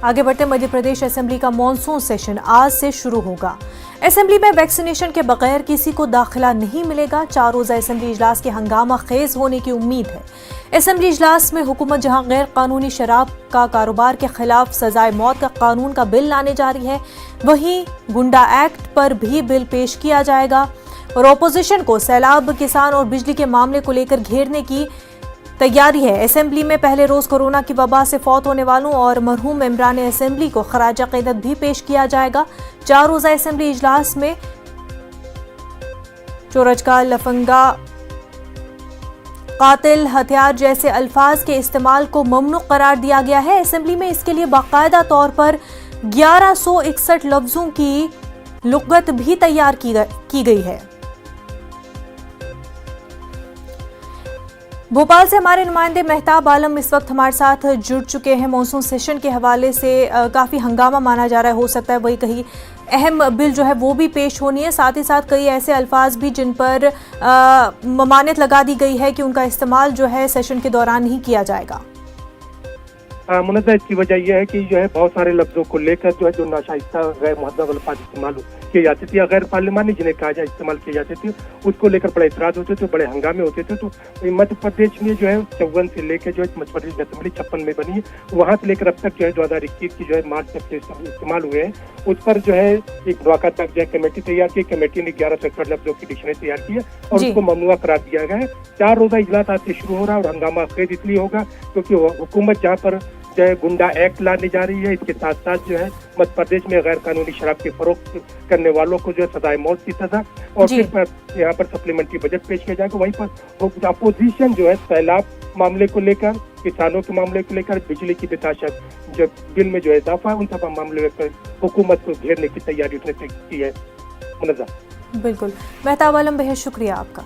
आगे बढ़ते मध्य प्रदेश असेंबली का मॉनसून सेशन आज से शुरू होगा। असेंबली में वैक्सीनेशन के बगैर किसी को दाखिला नहीं मिलेगा। 4 रोजा असेंबली इजलास के हंगामा खेज होने की उम्मीद है। असेंबली इजलास में हुकूमत जहां गैर कानूनी शराब का कारोबार के खिलाफ सजाए मौत का कानून का बिल लाने जा रही है, वहीं गुंडा एक्ट पर भी बिल पेश किया जाएगा और अपोजिशन को सैलाब, किसान और बिजली के मामले को लेकर घेरने की तैयारी है। असेंबली में पहले रोज कोरोना की वबा से फौत होने वालों और मरहूम मेंबरान असेंबली को खराज अकीदत भी पेश किया जाएगा। 4 रोजा असेंबली इजलास में चोरजका, लफंगा, कातिल, हथियार जैसे अल्फाज के इस्तेमाल को ममनू करार दिया गया है। असेंबली में इसके लिए बाकायदा तौर पर 1161 लफ्जों की लुग़त भी तैयार की गई है। भोपाल से हमारे नुमाइंदे मेहताब आलम इस वक्त हमारे साथ जुड़ चुके हैं। मॉनसून सेशन के हवाले से काफ़ी हंगामा माना जा रहा है, हो सकता है वही कहीं अहम बिल जो है वो भी पेश होनी है। साथ ही साथ कई ऐसे अल्फाज भी जिन पर ममानियत लगा दी गई है कि उनका इस्तेमाल जो है सेशन के दौरान ही किया जाएगा। मुनज़्ज़ा, इसकी वजह यह है कि जो है बहुत सारे लफ्जों को लेकर जो है जो नाशाइस्ता गैर मुहद्दब अल्फाज इस्तेमाल किए जाते थे या गैर पार्लिमानी जिन्हें कहा जाए इस्तेमाल किए जाते थे, उसको लेकर बड़े इतराज होते थे, बड़े हंगामे होते थे। तो मध्य प्रदेश में जो है 54 से लेकर जो है मध्य प्रदेश असेंबली 56 में बनी है, वहाँ से लेकर अब तक जो है 2021 की जो है मार्च तक इस्तेमाल हुए हैं, उस पर जो है एक मुलाकात तक जो है कमेटी तैयार की। कमेटी ने 1161 लफ्जों की डिक्शनरी तैयार की है और उसको ममनुआ करार दिया गया है। 4 रोजा इजलास आज से शुरू हो रहा है और हंगामा खेज इसलिए होगा क्योंकि हुकूमत जहाँ पर जो है गुंडा एक्ट लाने जा रही है, इसके साथ साथ जो है मध्य प्रदेश में गैर कानूनी शराब की फरोख्त करने वालों को जो है सजाए मौत की सजा और फिर यहाँ पर सप्लीमेंट्री बजट पेश किया जाएगा। वहीं पर अपोजिशन जो है सैलाब मामले को लेकर, किसानों के मामले को लेकर, बिजली की बेताशत जो बिल में जो है इजाफा, उन सब मामले पर हुकूमत को घेरने की तैयारी उसने की है। मुनज़्ज़ा, बिल्कुल। मेहताब आलम, बेहद शुक्रिया आपका।